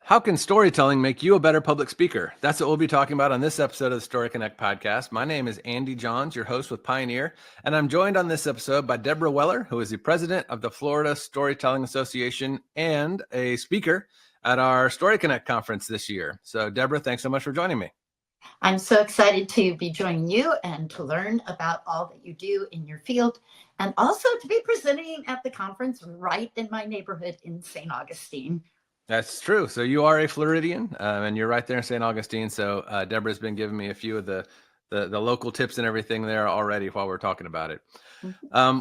How can storytelling make you a better public speaker? That's what we'll be talking about on this episode of the StoryConnect podcast. My name is Andy Johns, your host with Pioneer, and I'm joined on this episode by Debra Weller, who is the president of the Florida Storytelling Association and a speaker at our StoryConnect conference this year. So, Debra, thanks so much for joining me. I'm so excited to be joining you and to learn about all that you do in your field, and also to be presenting at the conference right in my neighborhood in St. Augustine. That's true. So you are a Floridian, and you're right there in St. Augustine. So Debra's been giving me a few of the local tips and everything there already while we're talking about it.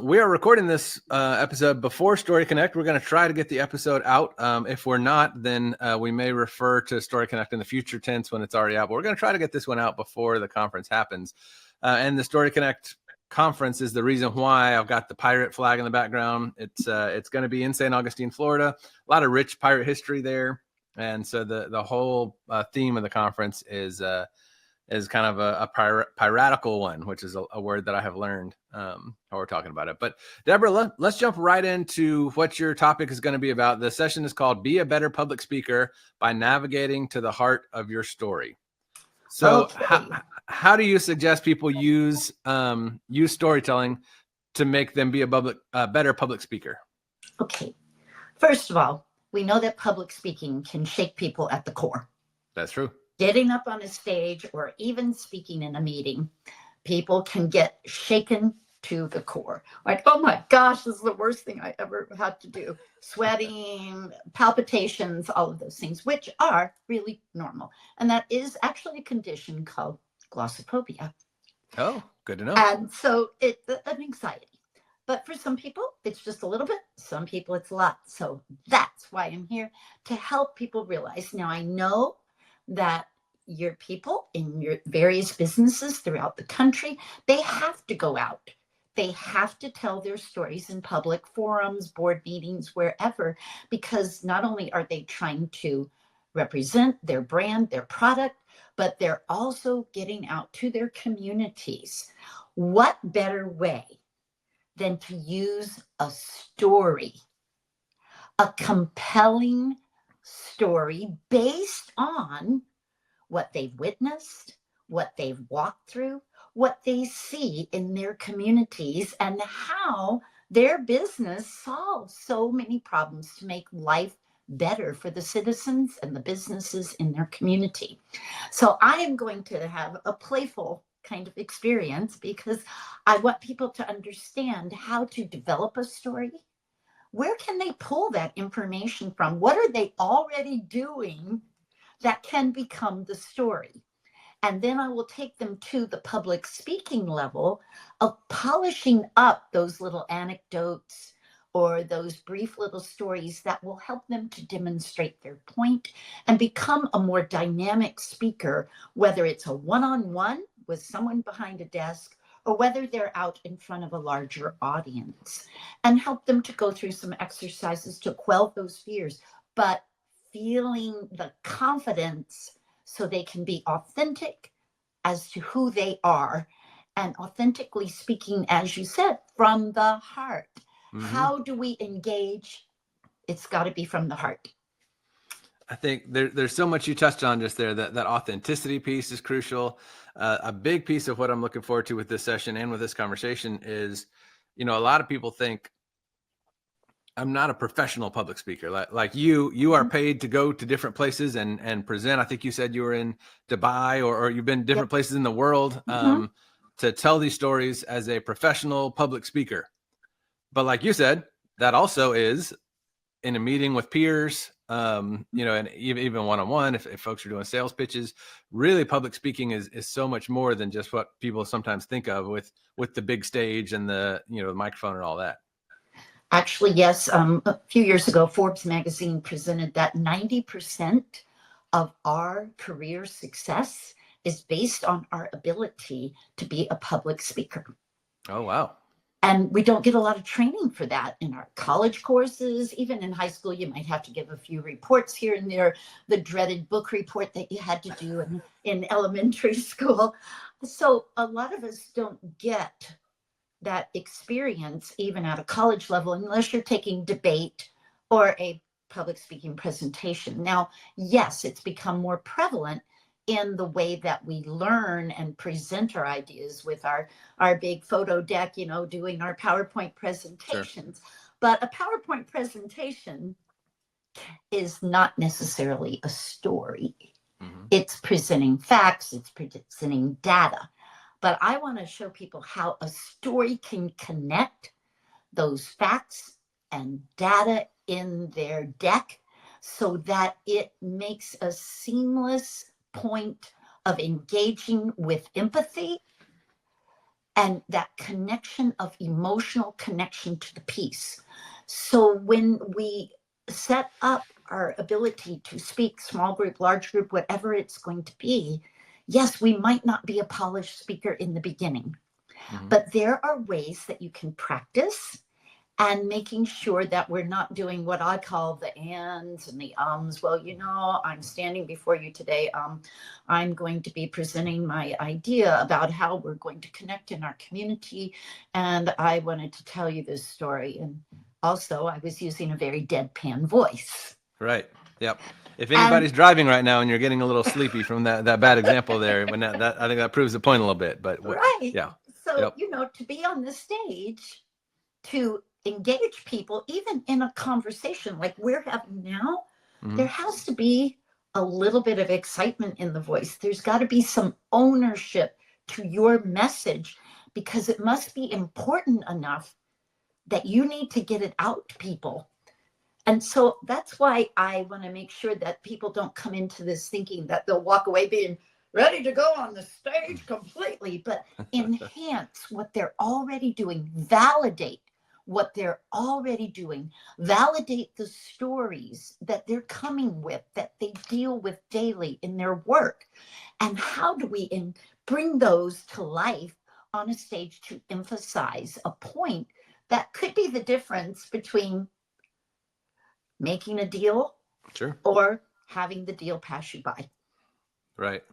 We are recording this episode before StoryConnect. We're going to try to get the episode out. If we're not, then we may refer to StoryConnect in the future tense when it's already out. But we're going to try to get this one out before the conference happens. And the StoryConnect conference is the reason why I've got the pirate flag in the background. It's going to be in St. Augustine, Florida. A lot of rich pirate history there, and so the whole theme of the conference is kind of a piratical one, which is a word that I have learned how we're talking about it. But Debra, let's jump right into what your topic is going to be about. The session is called "Be a Better Public Speaker by Navigating to the Heart of Your Story." So how do you suggest people use storytelling to make them be a better public speaker? Okay. First of all, we know that public speaking can shake people at the core. That's true. Getting up on a stage or even speaking in a meeting, people can get shaken to the core. Like, oh my gosh, this is the worst thing I ever had to do. Sweating, palpitations, all of those things, which are really normal. And that is actually a condition called glossophobia. Oh, good to know. And so it's an anxiety. But for some people, it's just a little bit. Some people, it's a lot. So that's why I'm here, to help people realize. Now, I know that your people in your various businesses throughout the country, they have to go out. They have to tell their stories in public forums, board meetings, wherever, because not only are they trying to represent their brand, their product, but they're also getting out to their communities. What better way than to use a story, a compelling story based on what they've witnessed, what they've walked through, what they see in their communities, and how their business solves so many problems to make life better for the citizens and the businesses in their community. So I am going to have a playful kind of experience because I want people to understand how to develop a story. Where can they pull that information from? What are they already doing that can become the story? And then I will take them to the public speaking level of polishing up those little anecdotes or those brief little stories that will help them to demonstrate their point and become a more dynamic speaker, whether it's a one-on-one with someone behind a desk or whether they're out in front of a larger audience, and help them to go through some exercises to quell those fears, but feeling the confidence so they can be authentic as to who they are, and authentically speaking, as you said, from the heart. Mm-hmm. How do we engage? It's got to be from the heart. I think there's so much you touched on just there. That authenticity piece is crucial. A big piece of what I'm looking forward to with this session and with this conversation is, a lot of people think I'm not a professional public speaker. Like you are paid to go to different places and present. I think you said you were in Dubai or you've been different places in the world to tell these stories as a professional public speaker. But like you said, that also is in a meeting with peers, and even one-on-one, if folks are doing sales pitches. Really, public speaking is so much more than just what people sometimes think of with the big stage and the microphone and all that. Actually, yes. A few years ago, Forbes magazine presented that 90% of our career success is based on our ability to be a public speaker. Oh, wow. And we don't get a lot of training for that in our college courses. Even in high school, you might have to give a few reports here and there, the dreaded book report that you had to do in elementary school. So a lot of us don't get that experience even at a college level unless you're taking debate or a public speaking presentation. Now, yes, it's become more prevalent in the way that we learn and present our ideas with our big photo deck, you know, doing our PowerPoint presentations. Sure. But a PowerPoint presentation is not necessarily a story. Mm-hmm. It's presenting facts, it's presenting data. But I want to show people how a story can connect those facts and data in their deck so that it makes a seamless point of engaging with empathy and that connection of emotional connection to the piece. So when we set up our ability to speak, small group, large group, whatever it's going to be, yes, we might not be a polished speaker in the beginning, mm-hmm. but there are ways that you can practice and making sure that we're not doing what I call the ands and the ums. Well, you know, I'm standing before you today. I'm going to be presenting my idea about how we're going to connect in our community. And I wanted to tell you this story. And also I was using a very deadpan voice. Right. Yep. If anybody's driving right now and you're getting a little sleepy from that bad example there, when that I think that proves the point a little bit. But right. Yeah. So, yep. You know, to be on the stage, to engage people, even in a conversation like we're having now, mm-hmm. there has to be a little bit of excitement in the voice. There's got to be some ownership to your message because it must be important enough that you need to get it out to people. And so that's why I want to make sure that people don't come into this thinking that they'll walk away being ready to go on the stage completely, but enhance what they're already doing, validate what they're already doing, validate the stories that they're coming with, that they deal with daily in their work. And how do we bring those to life on a stage to emphasize a point that could be the difference between making a deal, sure, or having the deal pass you by. Right.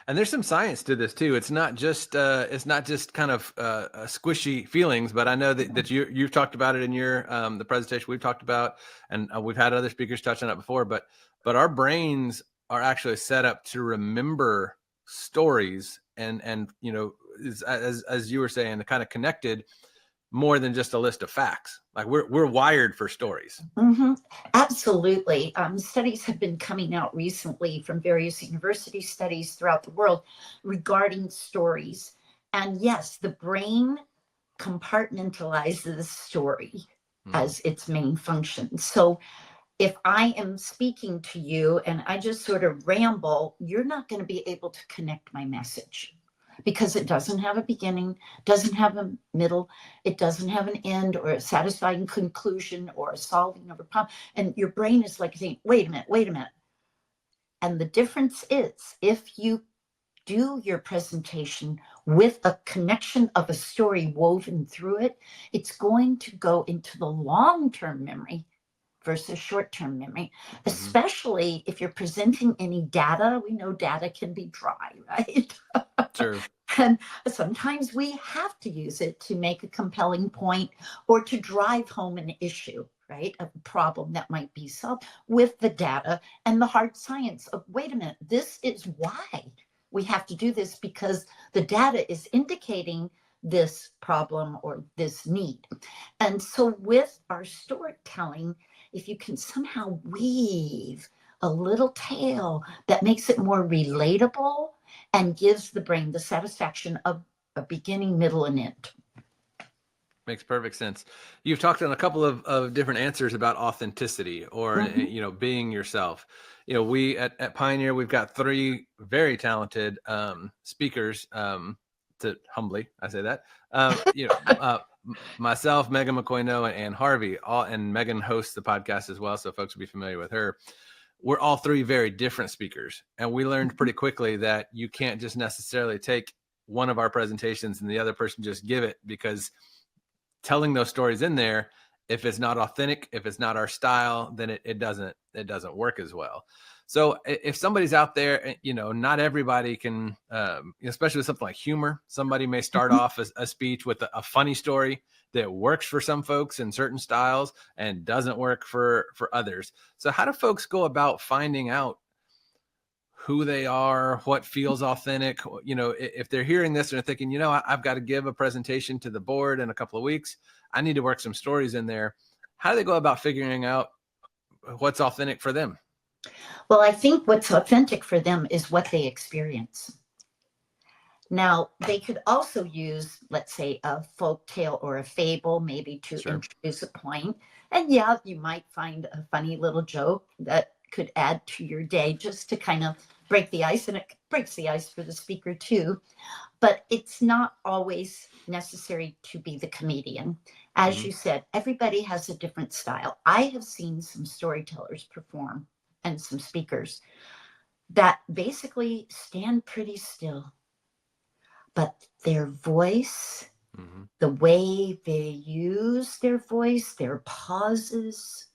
And there's some science to this too. It's not just kind of squishy feelings, but I know that you've talked about it in your the presentation we've talked about, and we've had other speakers touch on it before. But our brains are actually set up to remember stories, and you know, as you were saying, the kind of connected more than just a list of facts. Like we're wired for stories. Mm-hmm. Absolutely. Studies have been coming out recently from various university studies throughout the world regarding stories. And yes, the brain compartmentalizes the story as its main function. So if I am speaking to you and I just sort of ramble, you're not going to be able to connect my message. Because it doesn't have a beginning, doesn't have a middle, it doesn't have an end or a satisfying conclusion or a solving of a problem. And your brain is like saying, wait a minute. And the difference is if you do your presentation with a connection of a story woven through it, it's going to go into the long-term memory versus short-term memory, especially if you're presenting any data. We know data can be dry, right? True. And sometimes we have to use it to make a compelling point or to drive home an issue, right? A problem that might be solved with the data and the hard science of, wait a minute, this is why we have to do this because the data is indicating this problem or this need. And so with our storytelling, if you can somehow weave a little tale that makes it more relatable and gives the brain the satisfaction of a beginning, middle, and end. Makes perfect sense. You've talked on a couple of different answers about authenticity or, you know, being yourself. You know, we at Pioneer, we've got 3 very talented speakers, to humbly, I say that, you know, myself, Megan McCoy-No, and Harvey, and Megan hosts the podcast as well. So folks will be familiar with her. We're all 3 very different speakers. And we learned pretty quickly that you can't just necessarily take one of our presentations and the other person just give it, because telling those stories in there if it's not authentic, if it's not our style, then it doesn't work as well. So if somebody's out there, not everybody can, especially with something like humor, somebody may start off a speech with a funny story that works for some folks in certain styles and doesn't work for others. So how do folks go about finding out who they are, what feels authentic? If they're hearing this and they're thinking, I've got to give a presentation to the board in a couple of weeks, I need to work some stories in there. How do they go about figuring out what's authentic for them? Well, I think what's authentic for them is what they experience. Now, they could also use, let's say, a folk tale or a fable, maybe to introduce a point. And yeah, you might find a funny little joke that could add to your day just to kind of break the ice, and it breaks the ice for the speaker too. But it's not always necessary to be the comedian. As you said, everybody has a different style. I have seen some storytellers perform and some speakers that basically stand pretty still, but their voice, the way they use their voice, their pauses,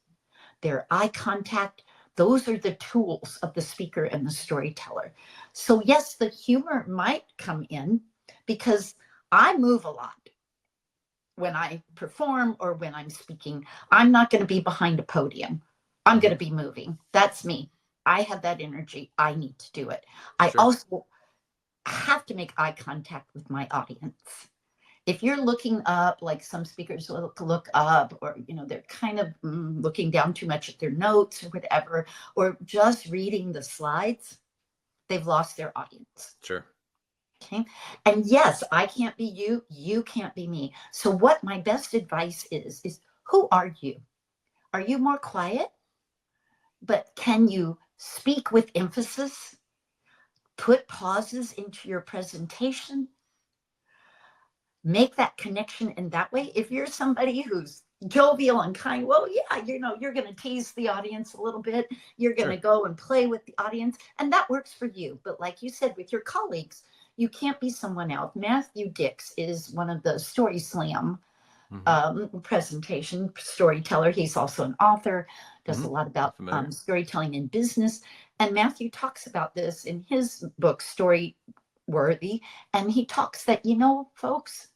their eye contact, those are the tools of the speaker and the storyteller. So yes, the humor might come in because I move a lot when I perform or when I'm speaking. I'm not going to be behind a podium. I'm going to be moving. That's me. I have that energy. I need to do it. I also have to make eye contact with my audience. If you're looking up, like some speakers look up, or they're kind of looking down too much at their notes or whatever, or just reading the slides, they've lost their audience. Sure. Okay. And yes, I can't be you. You can't be me. So what my best advice is who are you? Are you more quiet? But can you speak with emphasis? Put pauses into your presentation? Make that connection in that way. If you're somebody who's jovial and kind, well, yeah, you're going to tease the audience a little bit. You're going to go and play with the audience, and that works for you. But like you said, with your colleagues, you can't be someone else. Matthew Dix is one of the Story Slam presentation storyteller. He's also an author, does a lot about storytelling in business. And Matthew talks about this in his book, Story Worthy. And he talks that, folks,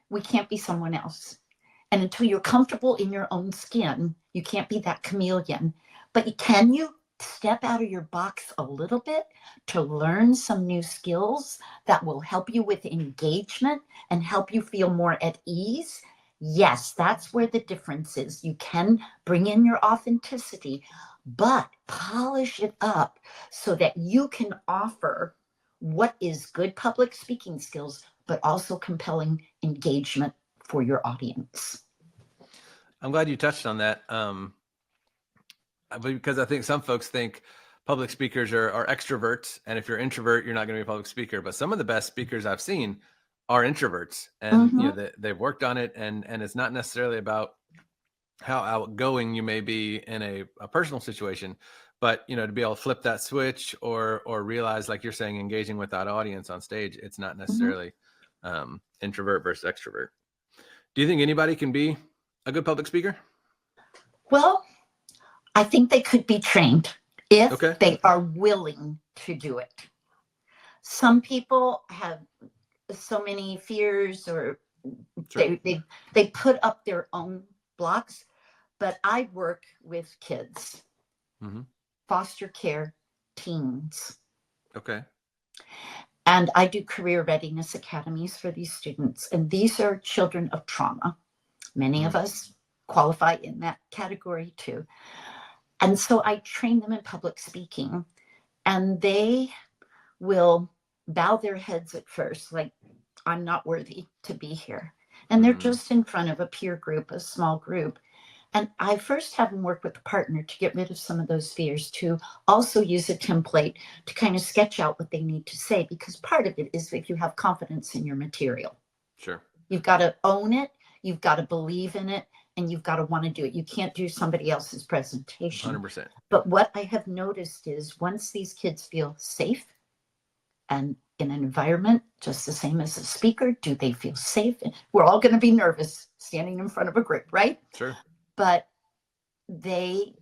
we can't be someone else. And until you're comfortable in your own skin, you can't be that chameleon. But can you step out of your box a little bit to learn some new skills that will help you with engagement and help you feel more at ease? Yes, that's where the difference is. You can bring in your authenticity, but polish it up so that you can offer what is good public speaking skills, but also compelling engagement for your audience. I'm glad you touched on that, because I think some folks think public speakers are extroverts, and if you're introvert, you're not going to be a public speaker. But some of the best speakers I've seen are introverts, and they've worked on it, and it's not necessarily about how outgoing you may be in a personal situation, but to be able to flip that switch or realize, like you're saying, engaging with that audience on stage, it's not necessarily introvert versus extrovert. Do you think anybody can be a good public speaker? Well, I think they could be trained if they are willing to do it. Some people have so many fears, or they put up their own blocks. But I work with kids, foster care, teens. Okay. And I do career readiness academies for these students. And these are children of trauma. Many of us qualify in that category too. And so I train them in public speaking, and they will bow their heads at first, like, I'm not worthy to be here. And they're just in front of a peer group, a small group. And I first have them work with a partner to get rid of some of those fears, to also use a template to kind of sketch out what they need to say, because part of it is if you have confidence in your material. Sure. You've got to own it. You've got to believe in it, and you've got to want to do it. You can't do somebody else's presentation. 100%. But what I have noticed is once these kids feel safe And in an environment just the same as a speaker, do they feel safe? We're all going to be nervous standing in front of a group, right? Sure. But they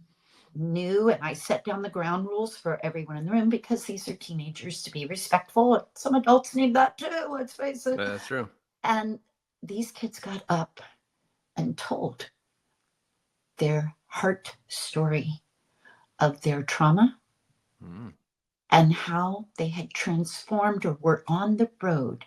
knew, and I set down the ground rules for everyone in the room because these are teenagers, to be respectful. Some adults need that too, let's face it. That's true. And these kids got up and told their heart story of their trauma and how they had transformed or were on the road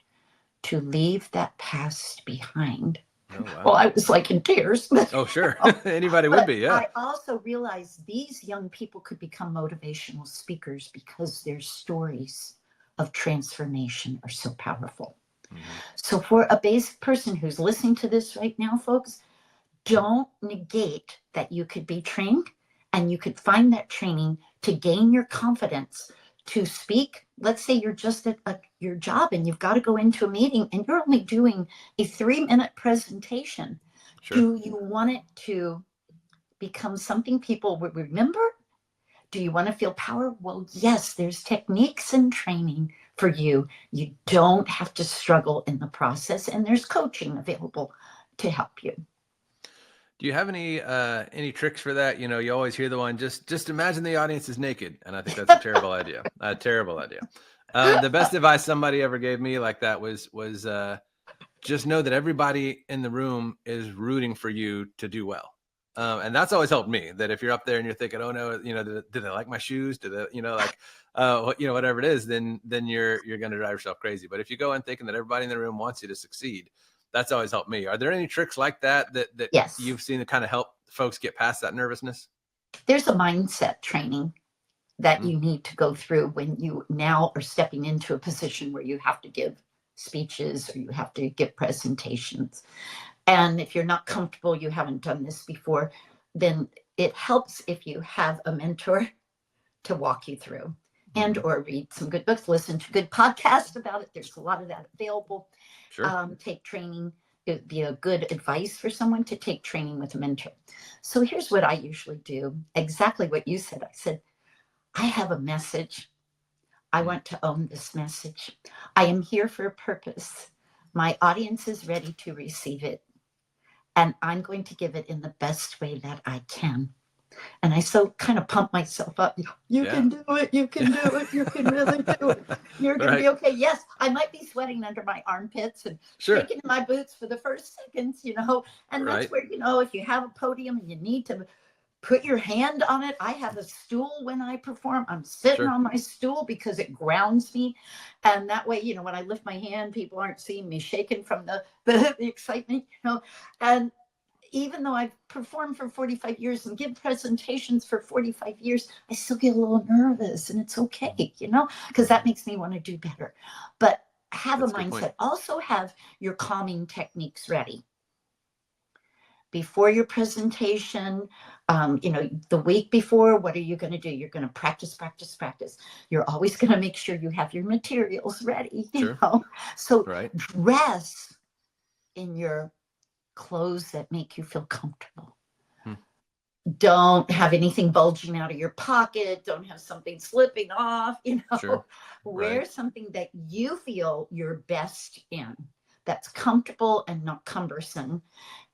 to leave that past behind. Oh, wow. Well, I was like in tears. Oh, sure. Anybody would be, yeah. I also realized these young people could become motivational speakers because their stories of transformation are so powerful. So for a basic person who's listening to this right now, folks, don't negate that you could be trained and you could find that training to gain your confidence to speak. Let's say you're just at your job and you've got to go into a meeting and you're only doing a 3-minute presentation. Sure. Do you want it to become something people would remember? Do you want to feel power? Well, yes, there's techniques and training for you. You don't have to struggle in the process, and there's coaching available to help you. Do you have any tricks for that? You know, you always hear the one, just imagine the audience is naked. And I think that's a terrible idea. A terrible idea. The best advice somebody ever gave me like that was just know that everybody in the room is rooting for you to do well. And that's always helped me, that if you're up there and you're thinking, oh no, you know, did they like my shoes? Did they, you know, like, you know, whatever it is, then you're going to drive yourself crazy. But if you go in thinking that everybody in the room wants you to succeed, that's always helped me. Are there any tricks like that yes. you've seen to kind of help folks get past that nervousness? There's a mindset training that you need to go through when you now are stepping into a position where you have to give speeches or you have to give presentations. And if you're not comfortable, you haven't done this before, then it helps if you have a mentor to walk you through and or read some good books, listen to good podcasts about it. There's a lot of that available. Sure. Take training. It would be a good advice for someone to take training with a mentor. So here's what I usually do. Exactly what you said. I said, I have a message. I want to own this message. I am here for a purpose. My audience is ready to receive it. And I'm going to give it in the best way that I can. And I so kind of pump myself up. You can do it. You can do it. You can really do it. You're going to be okay. Yes, I might be sweating under my armpits and shaking in my boots for the first seconds, you know. And that's where, you know, if you have a podium and you need to put your hand on it. I have a stool when I perform. I'm sitting on my stool because it grounds me. And that way, you know, when I lift my hand, people aren't seeing me shaking from the excitement, you know. And even though I've performed for 45 years and give presentations for 45 years, I still get a little nervous, and it's okay, you know, because that makes me want to do better. But have a mindset. Also have your calming techniques ready. Before your presentation, you know, the week before, what are you going to do? You're going to practice, practice, practice. You're always going to make sure you have your materials ready, you know. So dress in your clothes that make you feel comfortable. Don't have anything bulging out of your pocket. Don't have something slipping off, you know. Wear something that you feel your best in, that's comfortable and not cumbersome.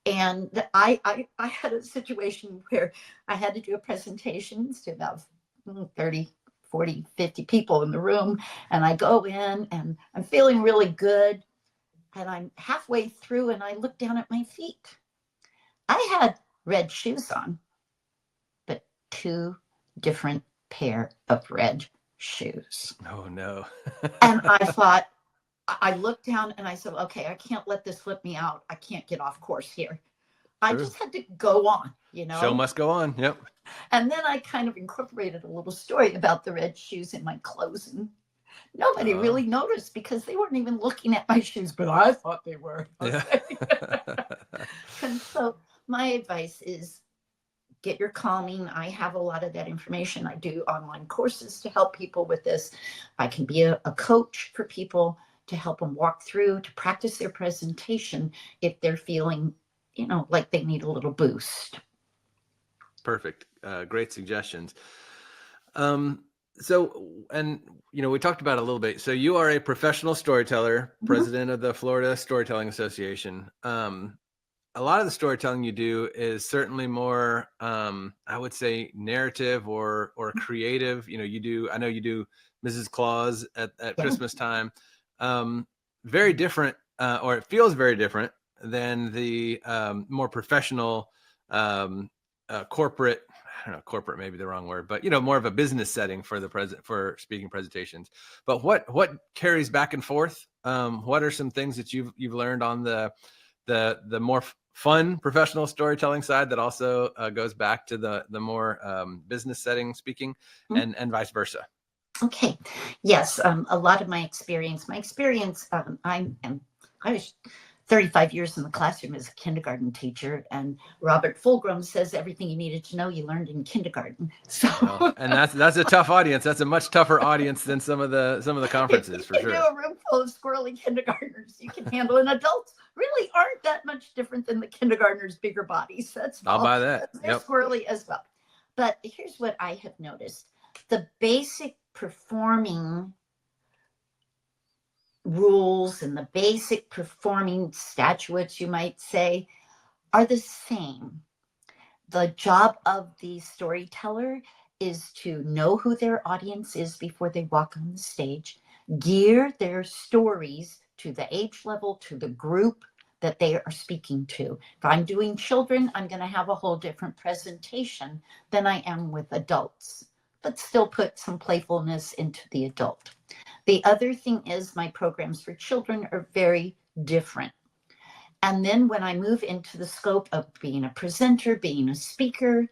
And I had a situation where I had to do a presentation to about 30, 40, 50 people in the room. And I go in and I'm feeling really good. And I'm halfway through and I look down at my feet. I had red shoes on, but 2 different pair of red shoes. Oh, no. And I thought, I looked down and I said, okay, I can't let this flip me out. I can't get off course here. I just had to go on, you know. Show must go on. Yep. And then I kind of incorporated a little story about the red shoes in my closing. Nobody really noticed because they weren't even looking at my shoes, but I thought they were. Okay? And so my advice is get your calming. I have a lot of that information. I do online courses to help people with this. I can be a coach for people to help them walk through, to practice their presentation if they're feeling, you know, like they need a little boost. Perfect. Great suggestions. So, and we talked about it a little bit. So you are a professional storyteller, president of the Florida Storytelling Association. A lot of the storytelling you do is certainly more, I would say, narrative or creative. I know you do Mrs. Claus at Christmas time. Very different, or it feels very different than the more professional corporate. I don't know, corporate may be the wrong word, but more of a business setting for speaking presentations. But what carries back and forth? What are some things that you've learned on the more fun professional storytelling side that also goes back to the more business setting speaking, and vice versa? Okay. Yes. A lot of my experience, I was 35 years in the classroom as a kindergarten teacher, and Robert Fulghum says everything you needed to know you learned in kindergarten. So, and that's a tough audience. That's a much tougher audience than some of the conferences, for sure. If you do a room full of squirrely kindergartners, you can handle, and adults really aren't that much different than the kindergartners' bigger bodies. I'll buy that. They're squirrely as well. But here's what I have noticed: the basic performing rules and the basic performing statutes, you might say, are the same. The job of the storyteller is to know who their audience is before they walk on the stage, gear their stories to the age level, to the group that they are speaking to. If I'm doing children, I'm going to have a whole different presentation than I am with adults, but still put some playfulness into the adult. The other thing is my programs for children are very different. And then when I move into the scope of being a presenter, being a speaker,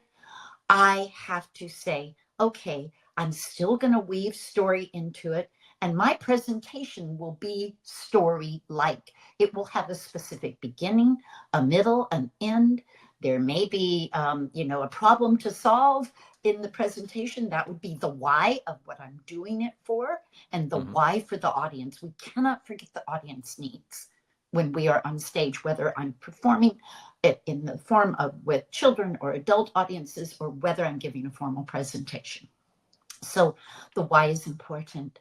I have to say, okay, I'm still going to weave story into it. And my presentation will be story-like. It will have a specific beginning, a middle, an end. There may be, a problem to solve in the presentation. That would be the why of what I'm doing it for, and the why for the audience. We cannot forget the audience needs when we are on stage, whether I'm performing it in the form of with children or adult audiences, or whether I'm giving a formal presentation. So the why is important.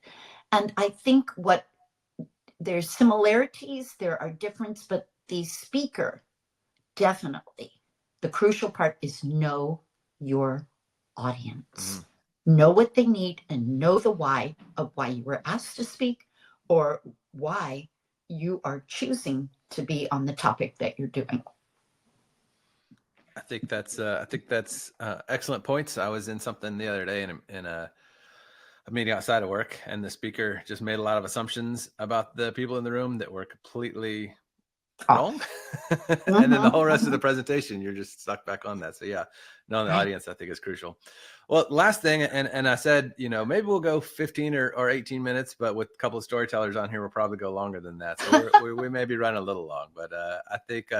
And I think there's similarities, there are differences, but the speaker, definitely, the crucial part is know your audience. Know what they need and know the why of why you were asked to speak, or why you are choosing to be on the topic that you're doing. I think that's excellent points. I was in something the other day in a meeting outside of work, and the speaker just made a lot of assumptions about the people in the room that were completely wrong. And then the whole rest of the presentation, you're just stuck back on that. So yeah, knowing the audience, I think, is crucial. Well, last thing, and I said, maybe we'll go 15 or 18 minutes, but with a couple of storytellers on here, we'll probably go longer than that. So we may be running a little long, but I think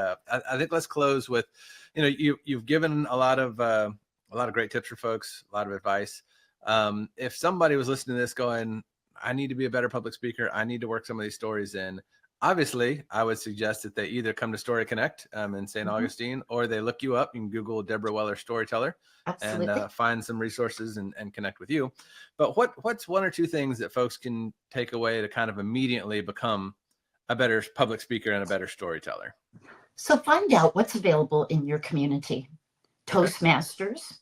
let's close with, you've given a lot of great tips for folks, a lot of advice. If somebody was listening to this going, I need to be a better public speaker, I need to work some of these stories in, obviously, I would suggest that they either come to StoryConnect in St. Augustine, or they look you up. You can Google Debra Weller Storyteller. Absolutely. And find some resources and connect with you. But what's one or two things that folks can take away to kind of immediately become a better public speaker and a better storyteller? So find out what's available in your community. Toastmasters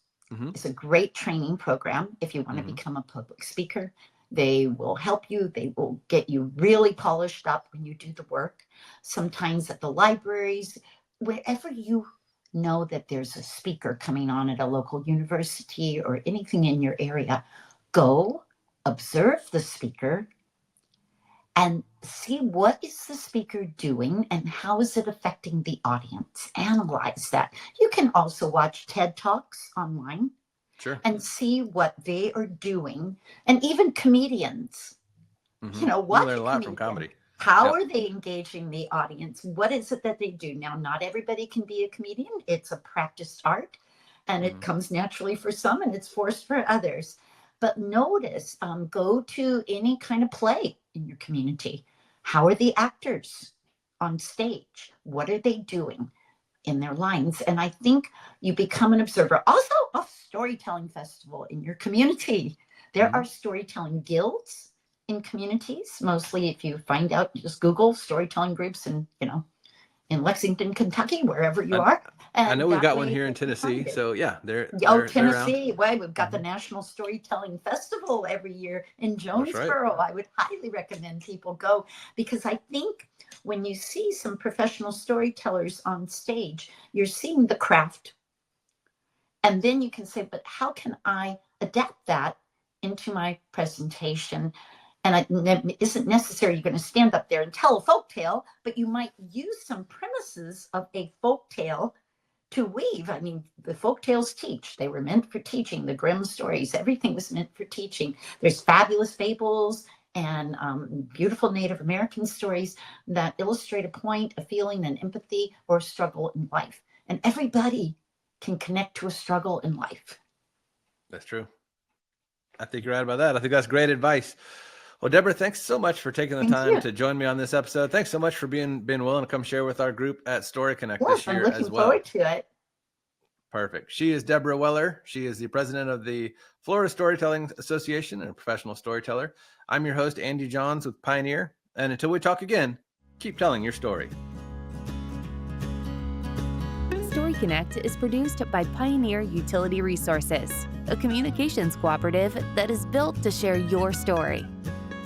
is a great training program if you want to become a public speaker. They will help you. They will get you really polished up when you do the work. Sometimes at the libraries, wherever you know that there's a speaker coming on at a local university or anything in your area, go observe the speaker and see what is the speaker doing and how is it affecting the audience. Analyze that. You can also watch TED Talks online. Sure. And see what they are doing. And even comedians, watch you learn a lot from comedy. How are they engaging the audience? What is it that they do? Now, not everybody can be a comedian. It's a practiced art, and it comes naturally for some and it's forced for others. But notice, go to any kind of play in your community. How are the actors on stage? What are they doing in their lines? And I think you become an observer. Also, a storytelling festival in your community. There are storytelling guilds in communities. Mostly, if you find out, just Google storytelling groups in Lexington, Kentucky, wherever you are. And I know we've that got one way here in you can Tennessee. find it. So yeah, they're around. Tennessee. Well, we've got the National Storytelling Festival every year in Jonesboro. I would highly recommend people go, because I think when you see some professional storytellers on stage, you're seeing the craft. And then you can say, but how can I adapt that into my presentation? And it isn't necessary you're going to stand up there and tell a folk tale, but you might use some premises of a folk tale to weave. I mean, the folk tales teach. They were meant for teaching. The Grimm stories, everything was meant for teaching. There's fabulous fables and beautiful Native American stories that illustrate a point, a feeling, an empathy, or a struggle in life. And everybody can connect to a struggle in life. That's true. I think you're right about that. I think that's great advice. Well, Debra, thanks so much for taking the time to join me on this episode. Thanks so much for being willing to come share with our group at StoryConnect this year as well. I'm looking forward to it. Perfect. She is Debra Weller. She is the president of the Florida Storytelling Association and a professional storyteller. I'm your host, Andy Johns with Pioneer. And until we talk again, keep telling your story. StoryConnect is produced by Pioneer Utility Resources, a communications cooperative that is built to share your story.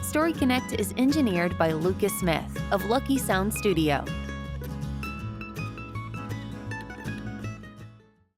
StoryConnect is engineered by Lucas Smith of Lucky Sound Studio